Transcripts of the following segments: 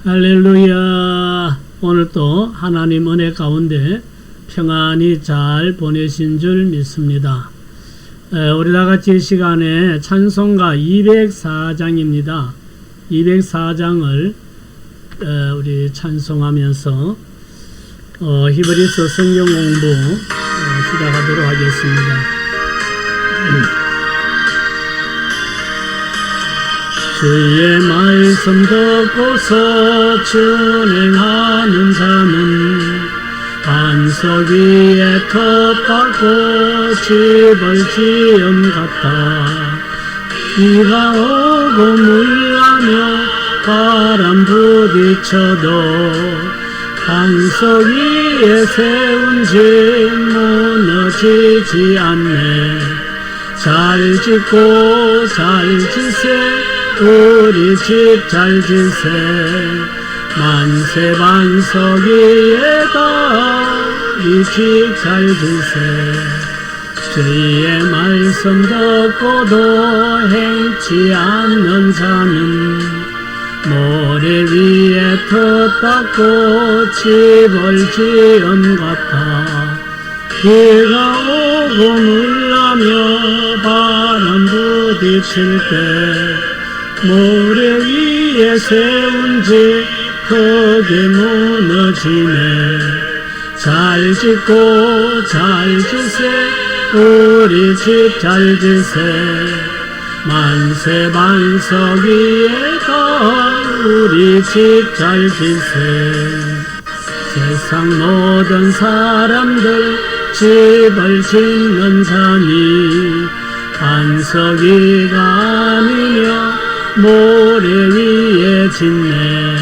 할렐루야. 오늘도 하나님 은혜 가운데 평안히 잘 보내신 줄 믿습니다. 우리 다같이 이 시간에 찬송가 204장입니다. 204장을 우리 찬송하면서 히브리서 성경 공부 시작하도록 하겠습니다. 주의 말씀 듣고서 준행하는 자는 반석 위에 텃밭고 집을 지은 같다. 비가 오고 물나며 바람 부딪혀도 반석 위에 세운 집 무너지지 않네. 잘 짓고 잘 지세 우리 집 잘 지세. 만세 반석 위에다 우리 집 잘 지세. 주의 말씀 듣고도 행치 않는 자는 모래 위에 텃밭고 집을 지은 같아. 비가 오고 물나며 바람 부딪힐 때 모래 위에 세운 집 크게 무너지네. 잘 짓고 잘 지세 우리 집 잘 지세. 만세 반석 위에다 우리 집 잘 지세. 세상 모든 사람들 집을 짓는 자니 반석 위가 아니며 모래 위에 짓네.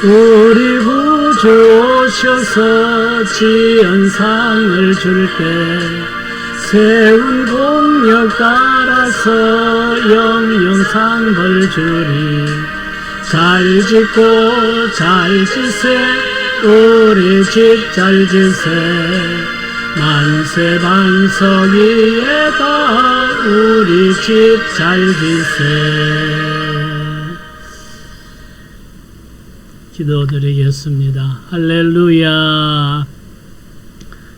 우리 구주 오셔서 지은 상을 줄 때 세운 공력 따라서 영영 상벌 주리. 잘 짓고 잘 지세 우리 집 잘 지세. 만세 반석 위에다 우리 집 잘 지세. 기도드리겠습니다. 할렐루야.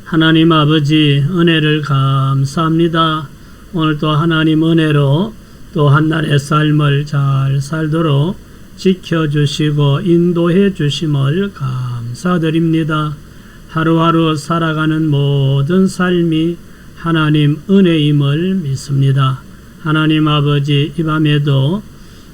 하나님 아버지 은혜를 감사합니다. 오늘도 하나님 은혜로 또 한날의 삶을 잘 살도록 지켜주시고 인도해 주심을 감사드립니다. 하루하루 살아가는 모든 삶이 하나님 은혜임을 믿습니다. 하나님 아버지 이 밤에도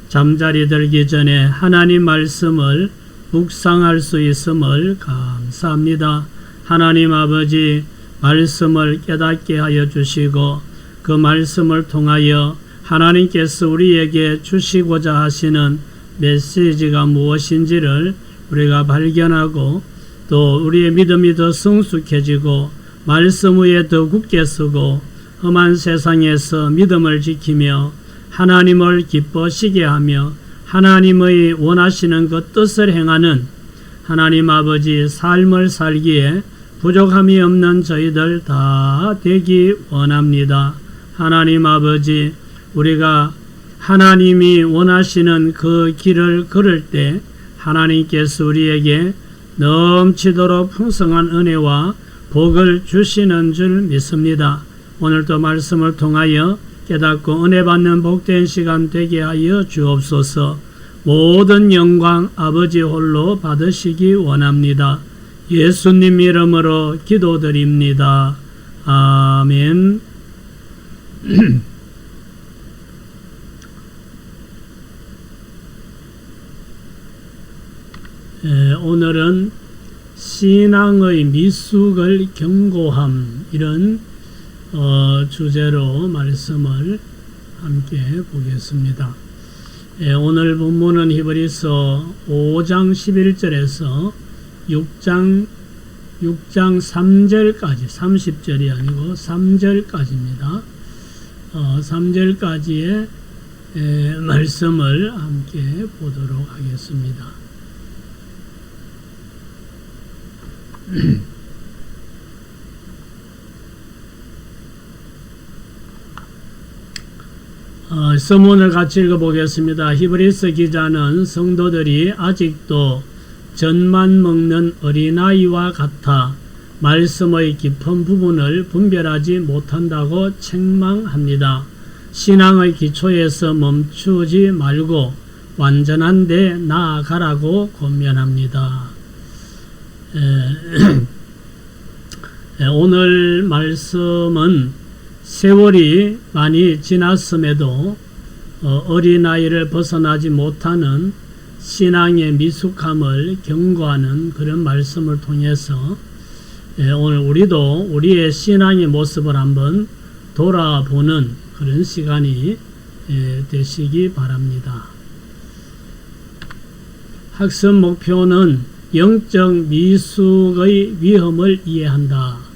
잠자리 들기 전에 하나님 말씀을 묵상할 수 있음을 감사합니다. 하나님 아버지 말씀을 깨닫게 하여 주시고 그 말씀을 통하여 하나님께서 우리에게 주시고자 하시는 메시지가 무엇인지를 우리가 발견하고 또 우리의 믿음이 더 성숙해지고 말씀 위에 더 굳게 서고 험한 세상에서 믿음을 지키며 하나님을 기뻐시게 하며 하나님의 원하시는 그 뜻을 행하는 하나님 아버지 삶을 살기에 부족함이 없는 저희들 다 되기 원합니다. 하나님 아버지 우리가 하나님이 원하시는 그 길을 걸을 때 하나님께서 우리에게 넘치도록 풍성한 은혜와 복을 주시는 줄 믿습니다. 오늘도 말씀을 통하여 깨닫고 은혜 받는 복된 시간 되게 하여 주옵소서. 모든 영광 아버지 홀로 받으시기 원합니다. 예수님 이름으로 기도드립니다. 아멘. 오늘은 신앙의 미숙을 경고함 이런 주제로 말씀을 함께 보겠습니다. 오늘 본문은 히브리서 5장 11절에서 6장 3절까지 30절이 아니고 3절까지입니다. 3절까지의 말씀을 함께 보도록 하겠습니다. 서문을 같이 읽어보겠습니다. 히브리서 기자는 성도들이 아직도 젖만 먹는 어린아이와 같아 말씀의 깊은 부분을 분별하지 못한다고 책망합니다. 신앙의 기초에서 멈추지 말고 완전한 데 나아가라고 권면합니다. 오늘 말씀은 세월이 많이 지났음에도 어린아이를 벗어나지 못하는 신앙의 미숙함을 경고하는 그런 말씀을 통해서 오늘 우리도 우리의 신앙의 모습을 한번 돌아보는 그런 시간이 되시기 바랍니다. 학습 목표는 영적 미숙의 위험을 이해한다.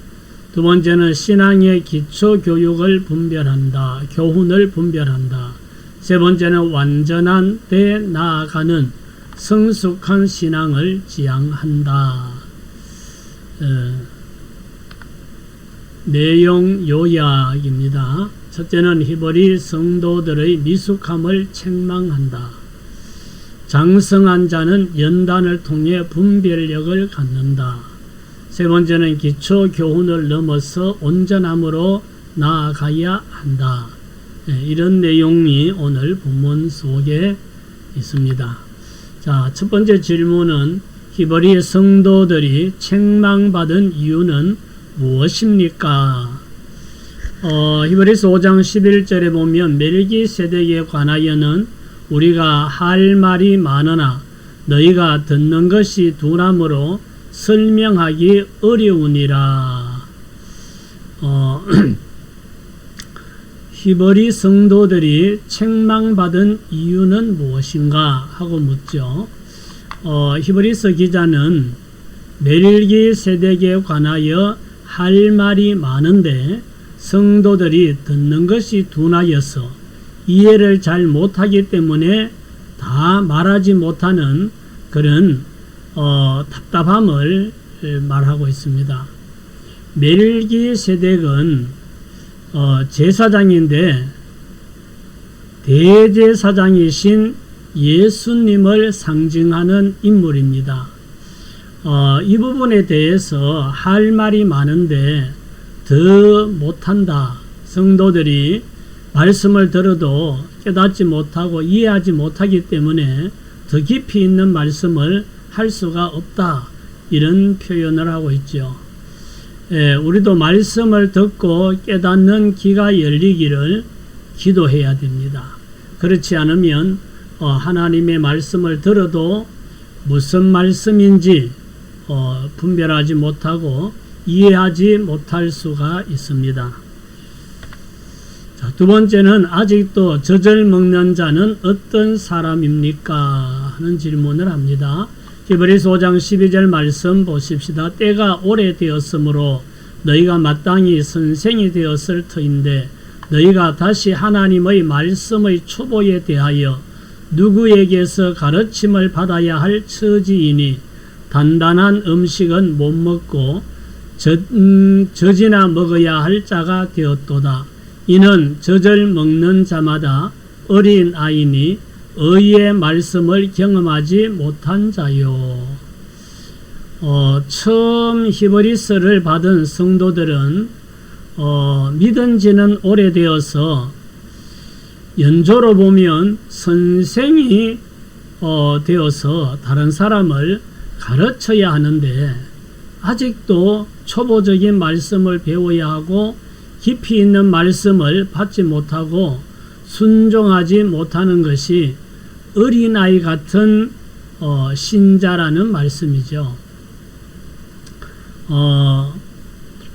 두 번째는 신앙의 기초 교육을 분별한다. 교훈을 분별한다. 세 번째는 완전한 데 나아가는 성숙한 신앙을 지향한다. 내용 요약입니다. 첫째는 히브리 성도들의 미숙함을 책망한다. 장성한 자는 연단을 통해 분별력을 갖는다. 세 번째는 기초 교훈을 넘어서 온전함으로 나아가야 한다. 이런 내용이 오늘 본문 속에 있습니다. 자, 첫 번째 질문은 히브리 성도들이 책망받은 이유는 무엇입니까? 히브리서 5장 11절에 보면 멜기세덱에 관하여는 우리가 할 말이 많으나 너희가 듣는 것이 둔함으로 설명하기 어려우니라. 히브리 성도들이 책망받은 이유는 무엇인가 하고 묻죠. 히브리서 기자는 멜기세덱에 관하여 할 말이 많은데 성도들이 듣는 것이 둔하여서 이해를 잘 못하기 때문에 다 말하지 못하는 그런 답답함을 말하고 있습니다. 멜기세덱은 제사장인데 대제사장이신 예수님을 상징하는 인물입니다. 이 부분에 대해서 할 말이 많은데 더 못한다. 성도들이 말씀을 들어도 깨닫지 못하고 이해하지 못하기 때문에 더 깊이 있는 말씀을 할 수가 없다. 이런 표현을 하고 있죠. 우리도 말씀을 듣고 깨닫는 귀가 열리기를 기도해야 됩니다. 그렇지 않으면 하나님의 말씀을 들어도 무슨 말씀인지 분별하지 못하고 이해하지 못할 수가 있습니다. 자, 두 번째는 아직도 젖을 먹는 자는 어떤 사람입니까? 하는 질문을 합니다. 히브리서 5장 12절 말씀 보십시다. 때가 오래되었으므로 너희가 마땅히 선생이 되었을 터인데 너희가 다시 하나님의 말씀의 초보에 대하여 누구에게서 가르침을 받아야 할 처지이니 단단한 음식은 못 먹고 젖이나 먹어야 할 자가 되었도다. 이는 젖을 먹는 자마다 어린 아이니 의의 말씀을 경험하지 못한 자요. 처음 히브리서를 받은 성도들은 믿은 지는 오래되어서 연조로 보면 선생이 되어서 다른 사람을 가르쳐야 하는데 아직도 초보적인 말씀을 배워야 하고 깊이 있는 말씀을 받지 못하고 순종하지 못하는 것이 어린아이 같은 신자라는 말씀이죠.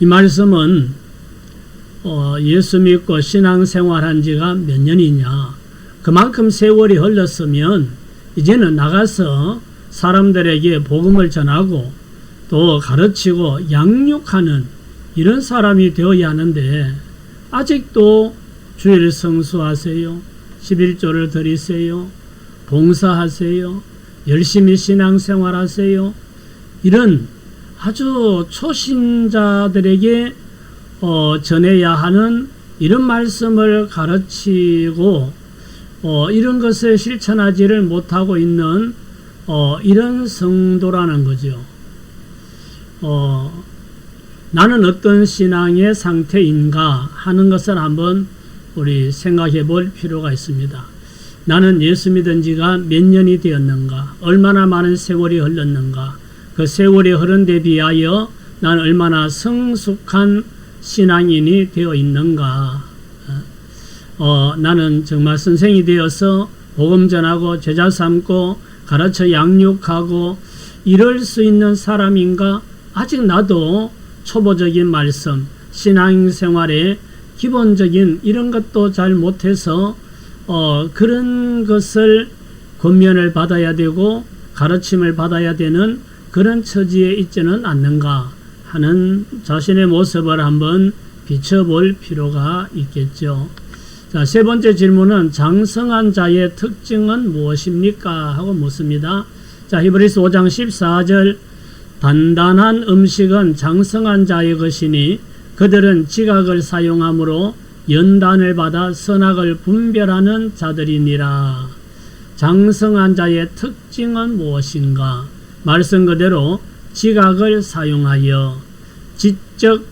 이 말씀은 예수 믿고 신앙생활한 지가 몇 년이냐, 그만큼 세월이 흘렀으면 이제는 나가서 사람들에게 복음을 전하고 또 가르치고 양육하는 이런 사람이 되어야 하는데 아직도 주일 성수하세요, 11조를 드리세요, 봉사하세요, 열심히 신앙생활하세요, 이런 아주 초신자들에게 전해야 하는 이런 말씀을 가르치고 이런 것을 실천하지를 못하고 있는 이런 성도라는 거죠. 나는 어떤 신앙의 상태인가 하는 것을 한번 우리 생각해 볼 필요가 있습니다. 나는 예수 믿은 지가 몇 년이 되었는가? 얼마나 많은 세월이 흘렀는가? 그 세월이 흐른 데 비하여 나는 얼마나 성숙한 신앙인이 되어 있는가? 나는 정말 선생이 되어서 복음 전하고 제자 삼고 가르쳐 양육하고 이럴 수 있는 사람인가? 아직 나도 초보적인 말씀, 신앙생활의 기본적인 이런 것도 잘 못해서 그런 것을 권면을 받아야 되고 가르침을 받아야 되는 그런 처지에 있지는 않는가 하는 자신의 모습을 한번 비춰볼 필요가 있겠죠. 자, 세 번째 질문은 장성한 자의 특징은 무엇입니까? 하고 묻습니다. 자, 히브리서 5장 14절 단단한 음식은 장성한 자의 것이니 그들은 지각을 사용함으로 연단을 받아 선악을 분별하는 자들이니라. 장성한 자의 특징은 무엇인가? 말씀 그대로 지각을 사용하여 지적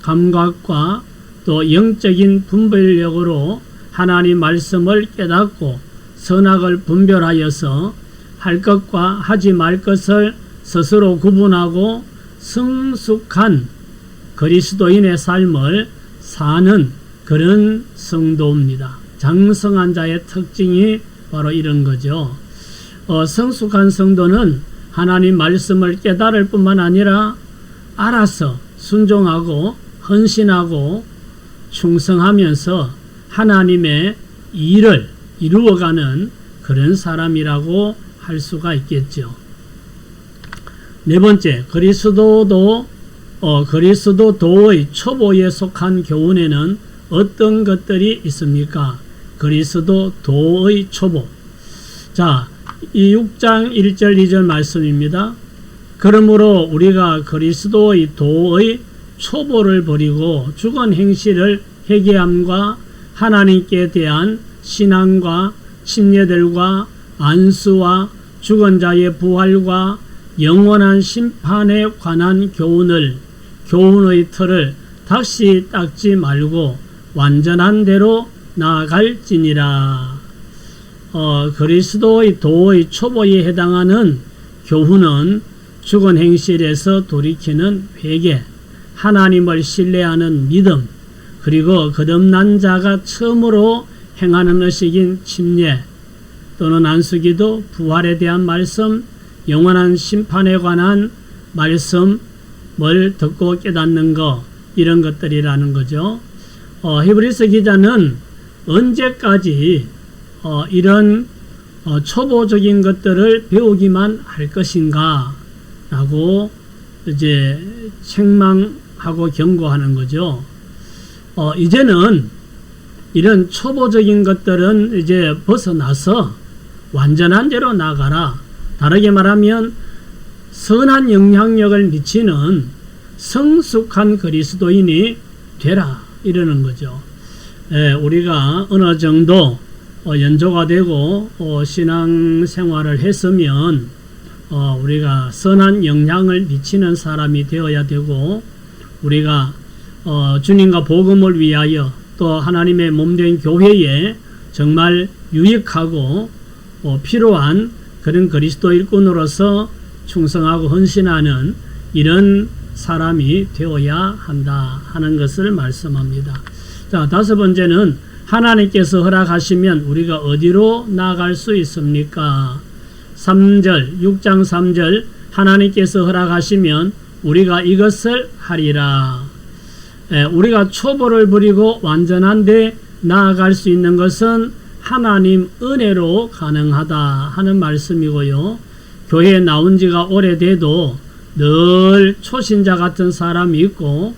감각과 또 영적인 분별력으로 하나님 말씀을 깨닫고 선악을 분별하여서 할 것과 하지 말 것을 스스로 구분하고 성숙한 그리스도인의 삶을 사는 그런 성도입니다. 장성한 자의 특징이 바로 이런 거죠. 성숙한 성도는 하나님 말씀을 깨달을 뿐만 아니라 알아서 순종하고 헌신하고 충성하면서 하나님의 일을 이루어가는 그런 사람이라고 할 수가 있겠죠. 네 번째, 그리스도도의 초보에 속한 교훈에는 어떤 것들이 있습니까? 그리스도도의 초보. 자, 이 6장 1절 2절 말씀입니다. 그러므로 우리가 그리스도의 도의 초보를 버리고 죽은 행실을 회개함과 하나님께 대한 신앙과 침례들과 안수와 죽은 자의 부활과 영원한 심판에 관한 교훈의 틀을 다시 닦지 말고 완전한 대로 나아갈지니라. 그리스도의 도의 초보에 해당하는 교훈은 죽은 행실에서 돌이키는 회개, 하나님을 신뢰하는 믿음, 그리고 거듭난 자가 처음으로 행하는 의식인 침례 또는 안수기도, 부활에 대한 말씀, 영원한 심판에 관한 말씀을 듣고 깨닫는 것, 이런 것들이라는 거죠. 히브리서 기자는 언제까지 이런 초보적인 것들을 배우기만 할 것인가 라고 이제 책망하고 경고하는 거죠. 이제는 이런 초보적인 것들은 이제 벗어나서 완전한 대로 나가라. 다르게 말하면 선한 영향력을 미치는 성숙한 그리스도인이 되라, 이러는 거죠. 우리가 어느 정도 연조가 되고 신앙생활을 했으면 우리가 선한 영향을 미치는 사람이 되어야 되고, 우리가 주님과 복음을 위하여 또 하나님의 몸된 교회에 정말 유익하고 필요한 그런 그리스도 일꾼으로서 충성하고 헌신하는 이런 사람이 되어야 한다 하는 것을 말씀합니다. 자, 다섯 번째는 하나님께서 허락하시면 우리가 어디로 나아갈 수 있습니까? 3절, 6장 3절, 하나님께서 허락하시면 우리가 이것을 하리라. 우리가 초보를 부리고 완전한 데 나아갈 수 있는 것은 하나님 은혜로 가능하다 하는 말씀이고요. 교회에 나온 지가 오래돼도 늘 초신자 같은 사람이 있고,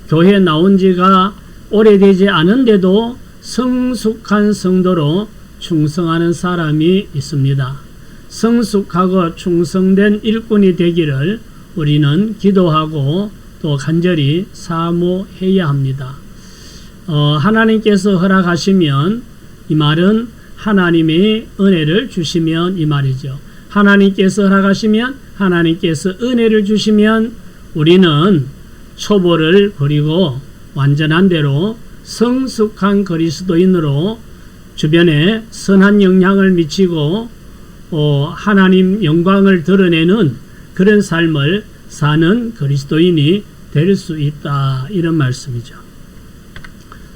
교회에 나온 지가 오래되지 않은데도 성숙한 성도로 충성하는 사람이 있습니다. 성숙하고 충성된 일꾼이 되기를 우리는 기도하고 또 간절히 사모해야 합니다. 하나님께서 허락하시면, 이 말은 하나님의 은혜를 주시면 이 말이죠. 하나님께서 허락하시면, 하나님께서 은혜를 주시면 우리는 초보를 버리고 완전한 대로 성숙한 그리스도인으로 주변에 선한 영향을 미치고 하나님 영광을 드러내는 그런 삶을 사는 그리스도인이 될 수 있다, 이런 말씀이죠.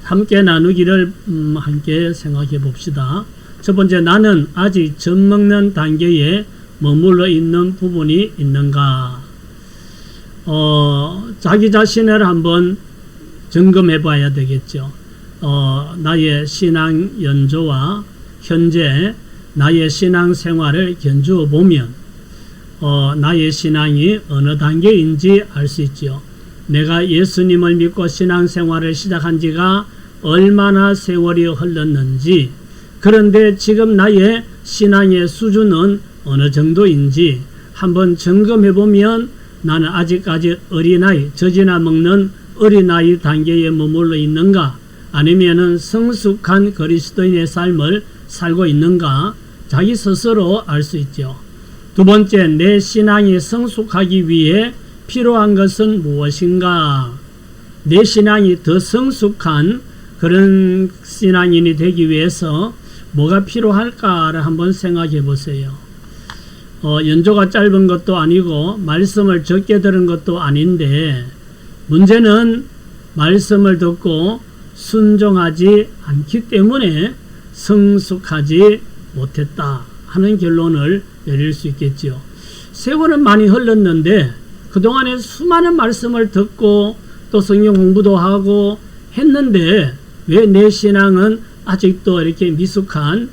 함께 나누기를 함께 생각해 봅시다. 첫 번째, 나는 아직 젖먹는 단계에 머물러 있는 부분이 있는가? 자기 자신을 한번 점검해 봐야 되겠죠. 나의 신앙 연조와 현재 나의 신앙 생활을 견주어 보면 나의 신앙이 어느 단계인지 알 수 있죠. 내가 예수님을 믿고 신앙 생활을 시작한 지가 얼마나 세월이 흘렀는지, 그런데 지금 나의 신앙의 수준은 어느 정도인지 한번 점검해 보면 나는 아직까지 어린아이, 젖이나 먹는 어린아이 단계에 머물러 있는가, 아니면은 성숙한 그리스도인의 삶을 살고 있는가, 자기 스스로 알 수 있죠. 두 번째, 내 신앙이 성숙하기 위해 필요한 것은 무엇인가? 내 신앙이 더 성숙한 그런 신앙인이 되기 위해서 뭐가 필요할까를 한번 생각해 보세요. 연조가 짧은 것도 아니고 말씀을 적게 들은 것도 아닌데, 문제는 말씀을 듣고 순종하지 않기 때문에 성숙하지 못했다 하는 결론을 내릴 수 있겠지요. 세월은 많이 흘렀는데 그동안에 수많은 말씀을 듣고 또 성경 공부도 하고 했는데 왜 내 신앙은 아직도 이렇게 미숙한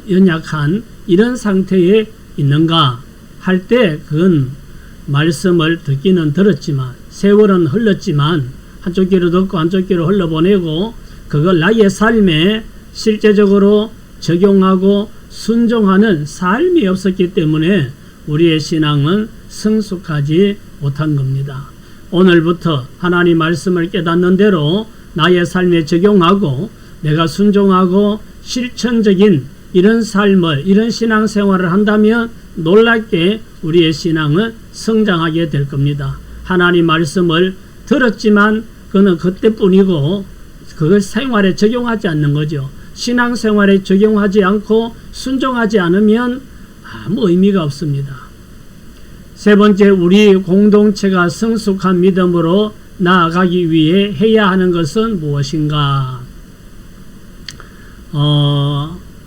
연약한 이런 상태에 있는가 할 때, 그건 말씀을 듣기는 들었지만, 세월은 흘렀지만 한쪽 귀로 듣고 한쪽 귀로 흘러보내고 그걸 나의 삶에 실제적으로 적용하고 순종하는 삶이 없었기 때문에 우리의 신앙은 성숙하지 못한 겁니다. 오늘부터 하나님 말씀을 깨닫는 대로 나의 삶에 적용하고 내가 순종하고 실천적인 이런 삶을, 이런 신앙생활을 한다면 놀랍게 우리의 신앙은 성장하게 될 겁니다. 하나님 말씀을 들었지만 그는 그때뿐이고 그걸 생활에 적용하지 않는 거죠. 신앙생활에 적용하지 않고 순종하지 않으면 아무 의미가 없습니다. 세 번째, 우리 공동체가 성숙한 믿음으로 나아가기 위해 해야 하는 것은 무엇인가?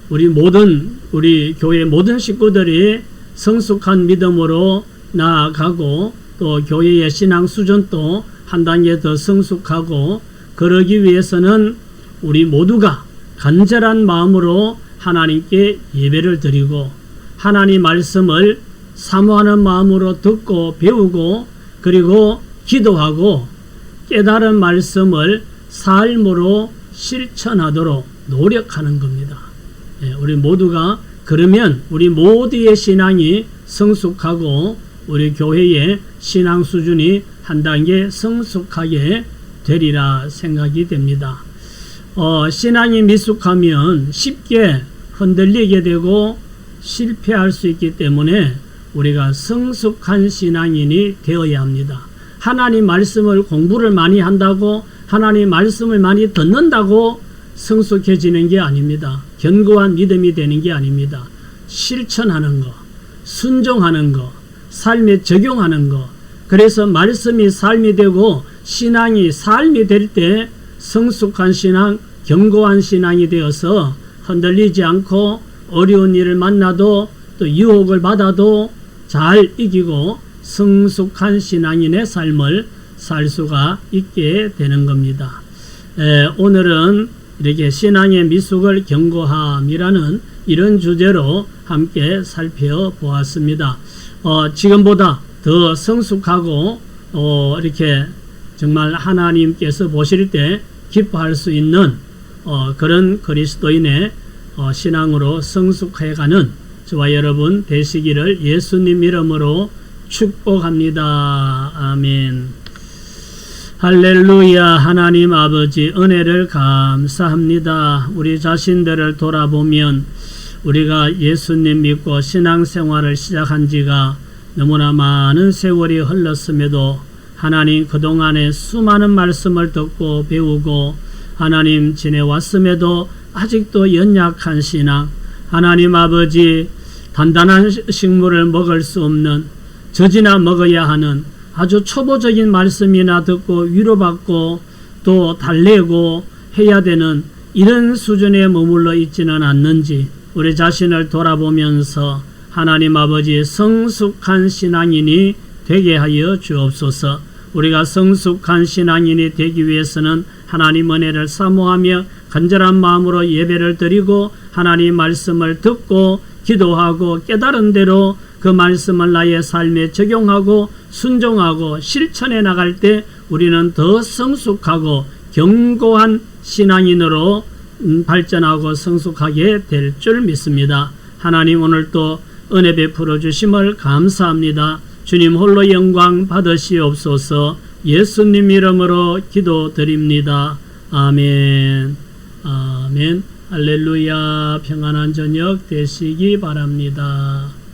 우리 교회 모든 식구들이 성숙한 믿음으로 나아가고 또 교회의 신앙 수준도 한 단계 더 성숙하고, 그러기 위해서는 우리 모두가 간절한 마음으로 하나님께 예배를 드리고 하나님 말씀을 사모하는 마음으로 듣고 배우고, 그리고 기도하고 깨달은 말씀을 삶으로 실천하도록 노력하는 겁니다. 우리 모두가 그러면 우리 모두의 신앙이 성숙하고 우리 교회의 신앙 수준이 한 단계 성숙하게 되리라 생각이 됩니다. 신앙이 미숙하면 쉽게 흔들리게 되고 실패할 수 있기 때문에 우리가 성숙한 신앙인이 되어야 합니다. 하나님 말씀을 공부를 많이 한다고, 하나님 말씀을 많이 듣는다고 성숙해지는 게 아닙니다. 견고한 믿음이 되는 게 아닙니다. 실천하는 거, 순종하는 거, 삶에 적용하는 거, 그래서 말씀이 삶이 되고 신앙이 삶이 될 때 성숙한 신앙, 견고한 신앙이 되어서 흔들리지 않고 어려운 일을 만나도 또 유혹을 받아도 잘 이기고 성숙한 신앙인의 삶을 살 수가 있게 되는 겁니다. 오늘은 이렇게 신앙의 미숙을 견고함이라는 이런 주제로 함께 살펴보았습니다. 지금보다 더 성숙하고 이렇게 정말 하나님께서 보실 때 기뻐할 수 있는 그런 그리스도인의 신앙으로 성숙해가는 저와 여러분 되시기를 예수님 이름으로 축복합니다. 아멘. 할렐루야. 하나님 아버지 은혜를 감사합니다. 우리 자신들을 돌아보면 우리가 예수님 믿고 신앙생활을 시작한 지가 너무나 많은 세월이 흘렀음에도 하나님 그동안에 수많은 말씀을 듣고 배우고 하나님 지내왔음에도 아직도 연약한 신앙, 하나님 아버지 단단한 식물을 먹을 수 없는 젖이나 먹어야 하는 아주 초보적인 말씀이나 듣고 위로받고 또 달래고 해야 되는 이런 수준에 머물러 있지는 않는지 우리 자신을 돌아보면서 하나님 아버지 성숙한 신앙인이 되게 하여 주옵소서. 우리가 성숙한 신앙인이 되기 위해서는 하나님 은혜를 사모하며 간절한 마음으로 예배를 드리고 하나님 말씀을 듣고 기도하고 깨달은 대로 그 말씀을 나의 삶에 적용하고 순종하고 실천해 나갈 때 우리는 더 성숙하고 견고한 신앙인으로 발전하고 성숙하게 될 줄 믿습니다. 하나님 오늘 또 은혜 베풀어 주심을 감사합니다. 주님 홀로 영광 받으시옵소서. 예수님 이름으로 기도드립니다. 아멘. 아멘. 할렐루야. 평안한 저녁 되시기 바랍니다.